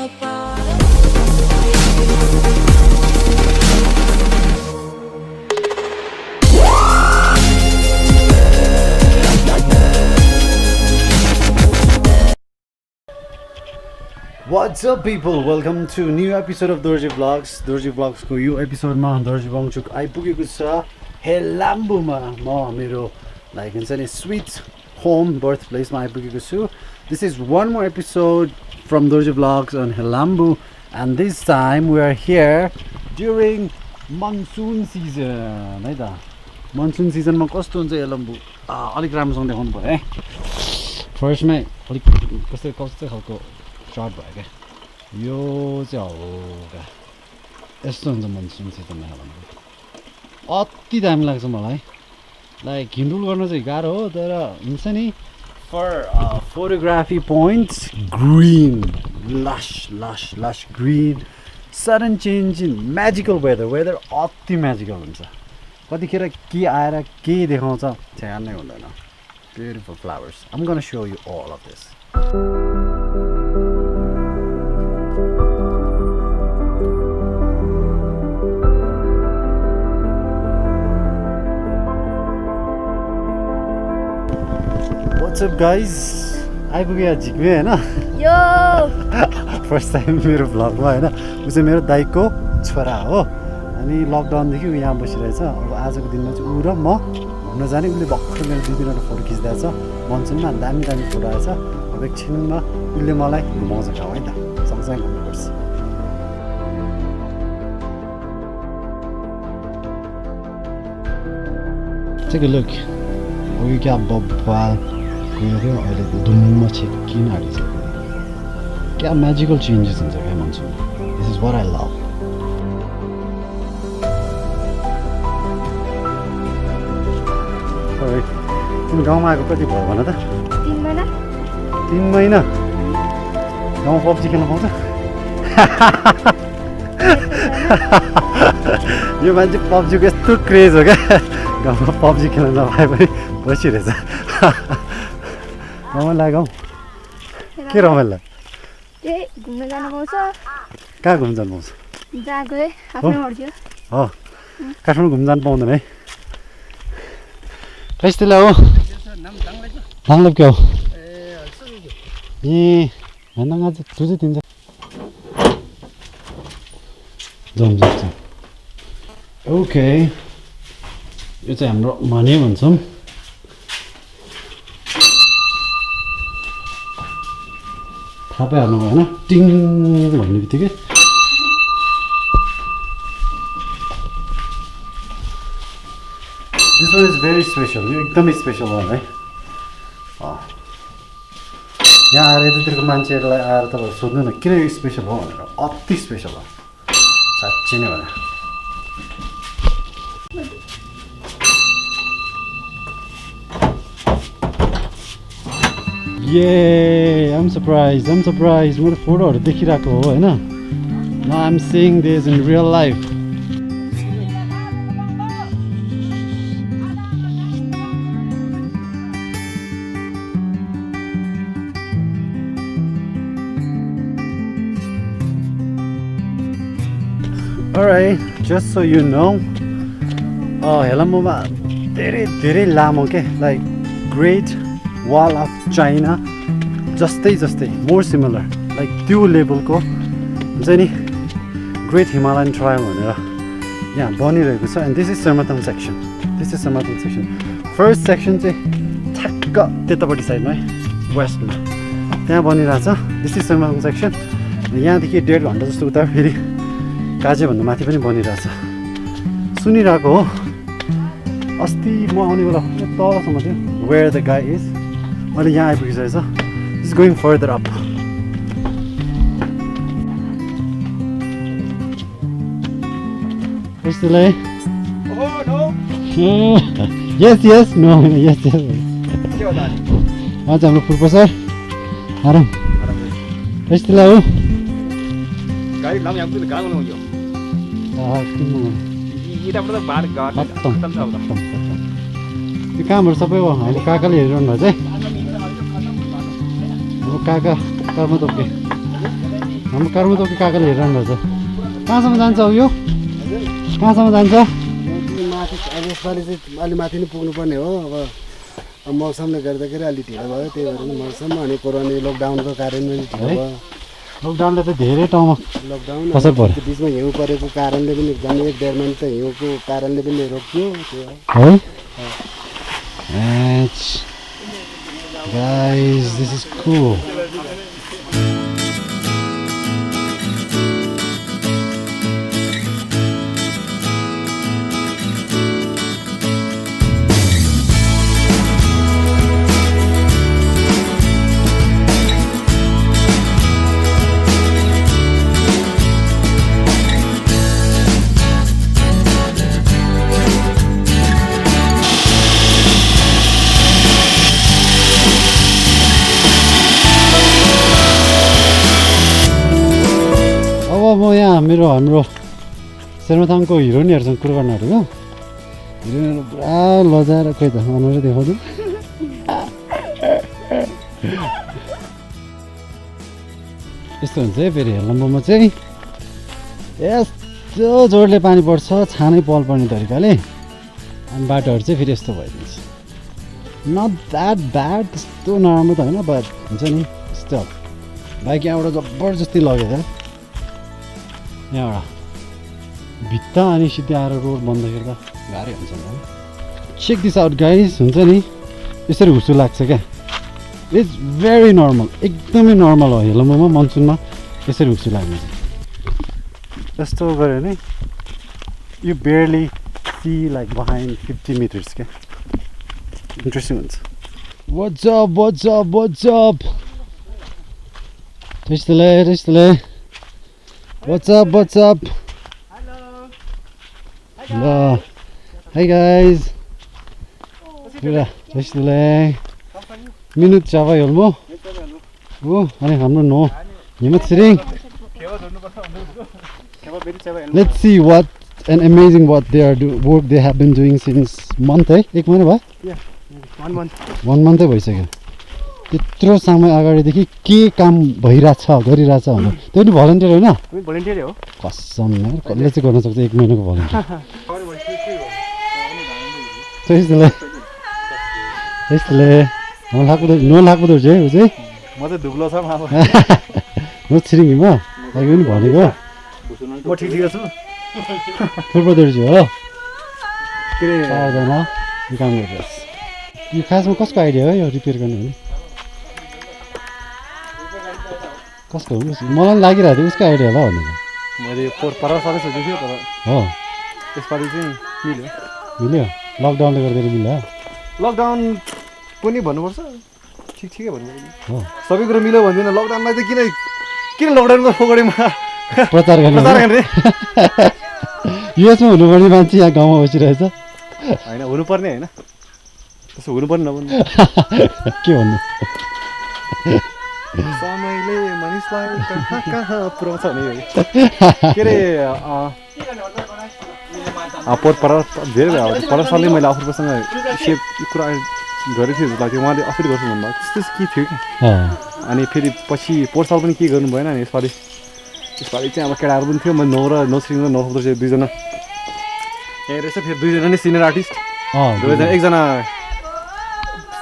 What's up people, welcome to new episode of Dorje Vlogs. Dorje Vlogs को यो एपिसोडमा दर्जी बङचुक आइपुगेको छ हेलाम्बुमा म मेरो लाइक हुन्छ नि स्वीट होम बर्थ प्लेसमा आइपुगेको छु. This is one more episode from Dorje Vlogs on Helambu, and this time we are here during monsoon season. है त monsoon season मा कस्तो हुन्छ हेलाम्बु अलिक राम्रोसँग देखाउनु पर्यो है. फर्स्टमै अलिक कस्तो खालको शॉट भयो क्या. यो चाहिँ हो क्या यस्तो हुन्छ मनसुन सिजनमा हेलाम्बु. अति दामी लाग्छ मलाई. लाइक हिँडुल गर्न चाहिँ गाह्रो हो तर हुन्छ नि for photography points green lush green sudden change in magical weather अति म्याजिकल हुन्छ. कतिखेर के आएर के देखाउँछ ठ्यान नै हुँदैन. Beautiful flowers. I'm gonna show you all of this. What's up guys? आइपुग्यो झिक्मे हैन. यो फर्स्ट टाइम मेरो भ्लगमा हैन. उ चाहिँ मेरो दाइको छोरा हो. अनि लकडाउनदेखि उ यहाँ बसिरहेछ. अब आजको दिनमा चाहिँ उ र म घुम्न जाने. उसले भर्खर मेरो 2 दिनको फोटो खिच्दैछ. मनसुनमा दामी फोटो आएछ. अब एकछिनमा उसले मलाई घुमाउँछ गाउँ है त. सँगसँगै घुम्नुपर्छ. Take a look. We got bobwal. अहिले धुम्म छेकिन आँटिसक्यो. क्या म्याजिकल चेन्जेस हुन्छ क्या monsoon. This is what I love. तिमी गाउँमा आएको कति भयो भन त? 3 महिना. 3 महिना? गाउँमा पब्जी खेल्न पाउँछ? यो मान्छे पब्जीको यस्तो क्रेज हो क्या. गाउँमा पब्जी खेल्न नपाए पनि बसिरहेछ. रमाइलो लाग्यो. के रमाइलो लाग्यो? घुम्न जानु पाउँछ. कहाँ घुम्न जानु पाउँछ? जहाँ गए आफ्नै मर्जी हो. काठमाडौँ घुम्न जानु पाउँदैन है. कैस्तिला हो? नाङ्लब क्या हो? ए भन्दा आज तुझै तिन्छ. जाउँ. ओके यो चाहिँ हाम्रो मनी भन्छौँ. थापै हाल्नु भएन. टिङ भन्ने बित्तिकै this one is very special. यो एकदमै स्पेसल हो है. यहाँ आएर यतातिरको मान्छेहरूलाई आएर तपाईँहरू सोध्नु न किन यो स्पेसल हो भनेर. अति स्पेसल हो साँच्चै नै भने. Yeah, I'm surprised. मेरो फोटोहरु देखिरहेको हो हैन. Now I'm seeing this in real life. Alright, just so you know, हेलाम्बुमा धेरै लामो के like Great Wall of China जस्तै more similar like त्यो लेभलको हुन्छ नि Great Himalayan Trail भनेर यहाँ बनिरहेको छ. and this is Sermathang section. First section चाहिँ ठ्याक्क त्यतापट्टि साइडमा है वेस्टमा त्यहाँ बनिरहेछ. This is Sermathang section. यहाँदेखि 1.5 घन्टा जस्तो उता फेरि काजे भन्दा माथि पनि बनिरहेछ. सुनिरहेको हो. अस्ति म आउने बेला तलसम्म थियो where the guy is. अहिले यहाँ आइपुगिसकेको छ. This is going further up. Yesterday? Oh no! Yes, no, yes. के हो त? आज हाम्रो प्रोफेसर आराम. Yesterday हो? गाडी लाम यहाँ पुग्नु गाउँ यो. यताबाट त बार गाड खत्तम छ अब. यो कामहरू सबै हो हाम्रो काकाले हेरिरहनु भएको चाहिँ. अब काका कर्म तोके हाम्रो कर्मतोकी काकाले हेरिरहनु भएको छ कहाँसम्म जान्छ अब यो कहाँसम्म जान्छ माथि अब यसपालि चाहिँ अलि माथि नै पुग्नुपर्ने हो अब मौसमले गर्दाखेरि अलिक ढिलो भयो त्यही भएर नि मौसम अनि कोरोना लकडाउनको कारणले ढिलो भयो लकडाउनले त धेरै ठाउँमा लकडाउन असर पर्यो बिचमा हिउँ परेको कारणले पनि एकदम 1-1.5 महिना त हिउँको कारणले पनि रोकियो त्यो है guys this is cool म यहाँ हाम्रो शेरमाथाङको हिरोइनहरूसँग कुरो गर्न आँटेको हिरोइनहरू पुरा लजाएर खोइ त अनुहारै देखाउँछु यस्तो हुन्छ है फेरि हेलम्बुमा चाहिँ यस्तो जोडले पानी पर्छ छानै पल पर्ने तरिकाले अनि बाटोहरू चाहिँ फेरि यस्तो भइदिन्छ नट द्याट ब्याड त्यस्तो नराम्रो त होइन बट हुन्छ नि यस्तो बाइक यहाँबाट जबरजस्ती लगेर यहाँबाट भित्ता अनि सिधै आएर रोड बन्दाखेरि त गाह्रै हुन्छ नि चेक दिस आउट गाइस हुन्छ नि यसरी हुस्सु लाग्छ क्या इट्स भेरी नर्मल एकदमै नर्मल हो हेलम्बुमा मनसुनमा यसरी हुस्सु लाग्ने चाहिँ यस्तो गऱ्यो भने you barely see like behind 50 metres क्या इन्ट्रेस्टिङ हुन्छ वाट्स अप त्यस्तोले What's up? Hello. Hi guys. Kira, त्यसले मिनुट चावा हेल्मो हो अनि हाम्रो नो हिम्मत सिरिङ Let's see what an amazing what they are work they have been doing since month है एक महिना भयो Yeah, 1 month. 1 month भइसक्यो त्यत्रो समय अगाडिदेखि के काम भइरहेछ गरिरहेछ भने त्यो पनि भलन्टियर होइन भलन्टियर हो कसम यार कसले चाहिँ गर्न सक्छ 1 महिनाको भलन्टियर त्यसले नलाग्दो रहेछ है ऊ चाहिँ म चाहिँ धुब्लो छ मामा म छिरिङमा अघि पनि भनेको म ठिक छु फुटबल रहेछ हो के अरे चारजना यो काम गरिरहेछ यो खासमा कसको आइडिया हो यो रिपेयर गर्ने भने कसको हो मलाई लागिरहेको थियो उसको आइडिया होला भनेको मैले पर साह्रै सोचेको थिएँ तर हो यसपालि चाहिँ मिल्यो लकडाउनले गर्दाखेरि मिल्यो लकडाउन पनि भन्नुपर्छ ठिकै भन्नुपर्छ हो सबै कुरो मिल्यो भन्दैन लकडाउनलाई चाहिँ किन लकडाउनको पकडेमा प्रचार गर्ने युएसमा हुनुपर्ने मान्छे यहाँ गाउँमा बसिरहेछ होइन हुनुपर्ने होइन त्यसो हुनुपर्ने नभन्नु के भन्नु समयले मानिसलाई कहाँ पुऱ्याउँछ भने के अरे धेरै भयो पर सालले मैले आफूसँग सेप कुरा गरेको थिएँ जस्तो लाग्थ्यो उहाँले आफूले गर्छु भन्नुभयो त्यस्तो के थियो कि अनि फेरि पछि पोहोर साल पनि के गर्नु भएन अनि यसपालि चाहिँ अब केटाहरू पनि थियो म नौसिङ र नौफुद्रो चाहिँ दुईजना यहाँ रहेछ फेरि दुईजना नै सिनियर आर्टिस्ट एकजना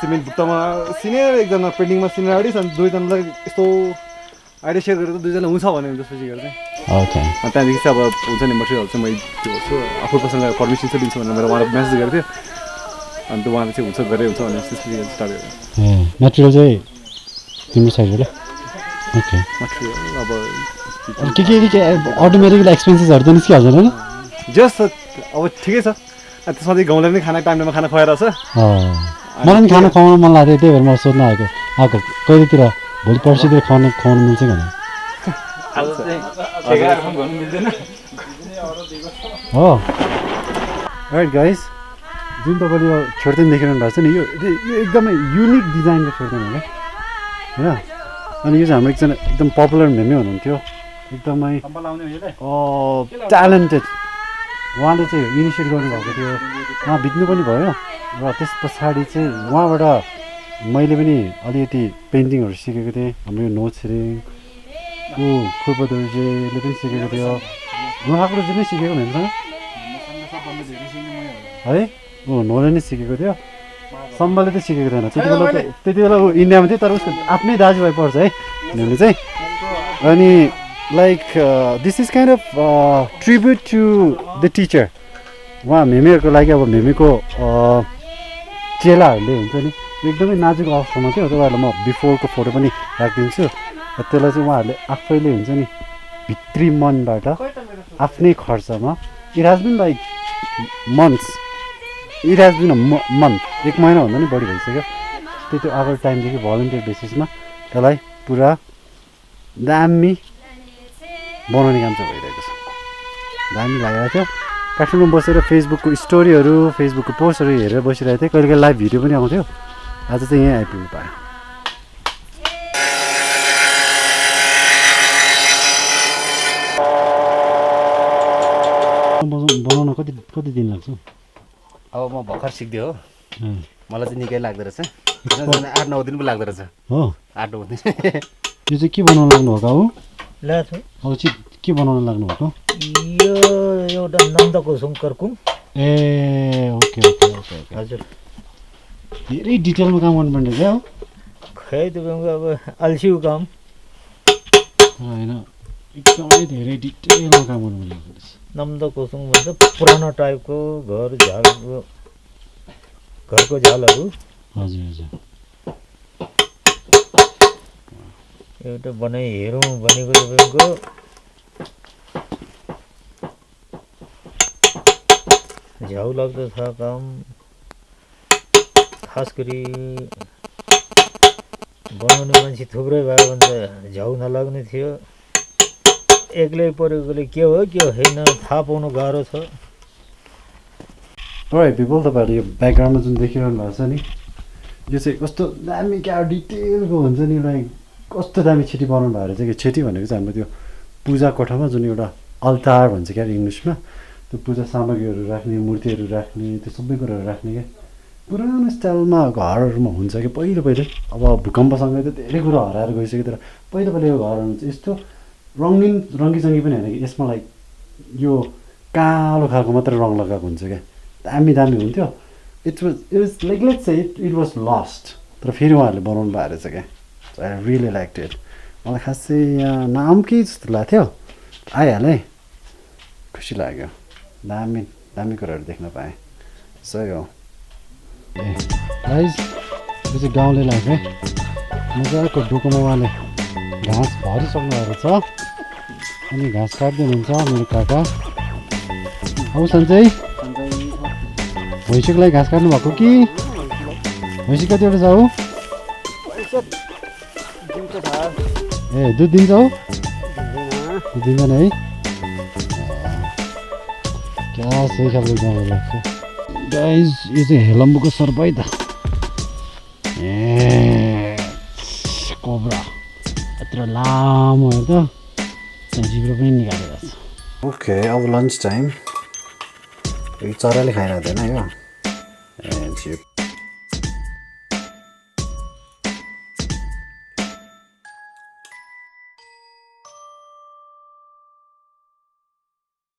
सिमेन्ट बुट्टामा सिनियर एकजना पेन्टिङमा सिनियर आर्टिस्ट अनि दुईजनालाई यस्तो आइडिया सेयर गरेर दुईजना हुन्छ भने त्यसपछि गरेर चाहिँ त्यहाँदेखि चाहिँ अब हुन्छ नि मटेरियल चाहिँ मैले त्यो गर्छु आफूसँग पर्मिसन चाहिँ दिन्छु भनेर मेरो उहाँलाई मेसेज गरेको थिएँ अन्त उहाँले चाहिँ हुन्छ गरेर हुन्छ भनेर त्यसपछि स्टार्ट गरेँ मटेरियल चाहिँ तिम्रो साइडबाट ओके मटेरियल अब के अटोमेटिकली एक्सपेन्सेसहरू त निस्किहाल्छ होइन जस्ट अब ठिकै छ त्यसमा चाहिँ गाउँले पनि खाना टाइममा खाना खुवाएर छ मलाई पनि खाना खुवाउनु मन लाग्थ्यो त्यही भएर म सोध्न आएको कहिलेतिर भोलि पर्सितिर खुवाउनु मिल्छ भने हो राइट गाइस जुन तपाईँले यो छोड्देन देखिरहनु भएको छ नि यो एकदमै युनिक डिजाइनको छोड्देन होला होइन अनि यो चाहिँ हाम्रो एकजना एकदम पपुलर मेमै हुनुहुन्थ्यो एकदमै ट्यालेन्टेड उहाँले चाहिँ इनिसिएट गर्नुभएको थियो उहाँ बित्नु पनि भयो र त्यस पछाडि चाहिँ उहाँबाट मैले पनि अलिकति पेन्टिङहरू सिकेको थिएँ हाम्रो यो नो छिरिङ फुर्पा दोर्जेले पनि सिकेको थियो उहाँको जुन सिकेको हुन्छ है नोले नै सिकेको थियो सम्बलले त सिकेको थिएन त्यति बेला ऊ इन्डियामा थियो तर उसको आफ्नै दाजुभाइ पर्छ है उनीहरूले चाहिँ अनि like this is kind of tribute to the teacher उहाँ मेमीहरूको लागि अब मेमीको चेलाहरूले हुन्छ नि एकदमै नाजुक अवस्थामा थियो तपाईँहरूलाई म बिफोरको फोटो पनि राखिदिन्छु त्यसलाई चाहिँ उहाँहरूले आफैले हुन्छ नि भित्री मनबाट आफ्नै खर्चमा it has been like months it has been month 1 महिनाभन्दा नि बढी भइसक्यो त्यति अगर टाइमदेखि भलन्टियर बेसिसमा त्यसलाई पुरा दामी बनाउने काम चाहिँ भइरहेको छ दामी लागेको थियो काठमाडौँमा बसेर फेसबुकको स्टोरीहरू फेसबुकको पोस्टहरू हेरेर बसिरहेको थिएँ कहिले कहिले लाइभ भिडियो पनि आउँथ्यो आज चाहिँ यहीँ आइपुग्नु पाएँ बनाउन कति दिन लाग्छ अब म भर्खर सिक्दियो हो मलाई चाहिँ निकै लाग्दो रहेछ 8-9 दिन पो लाग्दो रहेछ हो 8-9 दिन यो चाहिँ के बनाउन लाग्नु भएको हो ला छु अब चाहिँ के बनाउन लाग्नु भएको यो एउटा नन्दको शङ्करकुङ ए ओके ओके ओके ओके हजुर धेरै डिटेलमा काम गर्नुपर्ने रहेछ हो खै तपाईँको अब अल्छिउ काम होइन एकदमै धेरै डिटेलमा काम गर्नुपर्ने रहेछ नन्दको सुङ भन्छ पुरानो टाइपको घरको झालहरू हजुर हजुर एउटा बनाइ हेरौँ भनेको तपाईँको झ्याउ लाग्दो छ काम खास गरी बनाउने मान्छे थुप्रै भयो भने त झ्याउ नलाग्ने थियो एक्लै परेकोले के हो होइन थाहा पाउनु गाह्रो छ राइट पिपल तपाईँहरूले यो ब्याकग्राउन्डमा जुन देखिरहनु भएको छ नि यो चाहिँ कस्तो दामी क्या डिटेलको हुन्छ नि लाइक कस्तो दामी छेटी बनाउनु भएको रहेछ कि छेटी भनेको चाहिँ हाम्रो त्यो पूजा कोठामा जुन एउटा अल्टार भन्छ क्या इङ्ग्लिसमा त्यो पूजा सामग्रीहरू राख्ने मूर्तिहरू राख्ने त्यो सबै कुराहरू राख्ने क्या पुरानो स्टाइलमा घरहरूमा हुन्छ कि पहिलो अब भूकम्पसँगै त धेरै कुरा हराएर गइसक्यो तर पहिलो यो घरहरू चाहिँ यस्तो रङ्गीचङ्गी पनि होइन कि यसमा लाइक यो कालो खालको मात्रै रङ लगाएको हुन्छ क्या दामी हुन्थ्यो it was like let's say it was lost तर फेरि उहाँहरूले बनाउनु भएको रहेछ क्या आई रियली लाइक इट मलाई खासै यहाँ नाम के जस्तो लाग्थ्यो आइहालेँ खुसी लाग्यो दामी कुराहरू देख्न पाएँ सही हो ए गाइस यो चाहिँ गाउँले लाग्यो मजाको डोकोमा उहाँले घाँस भरिसक्नु भएको छ अनि घाँस काट्दै हुनुहुन्छ मेरो काका औ सन्चै भैँसीको लागि घाँस काट्नु भएको कि भैँसी कतिवटा छ हौ ए दुध दिन्छ हौ दुध दिँदैन है क्या सही खालको गाउँले लाग्छ गाइस यो चाहिँ हेलम्बुको सर्प है त ए कोब्रा यत्रो लामो हेर त जिब्रो पनि निकालेर छ ओके अब लन्च टाइम यो चराले खाइरहेको थिएन यो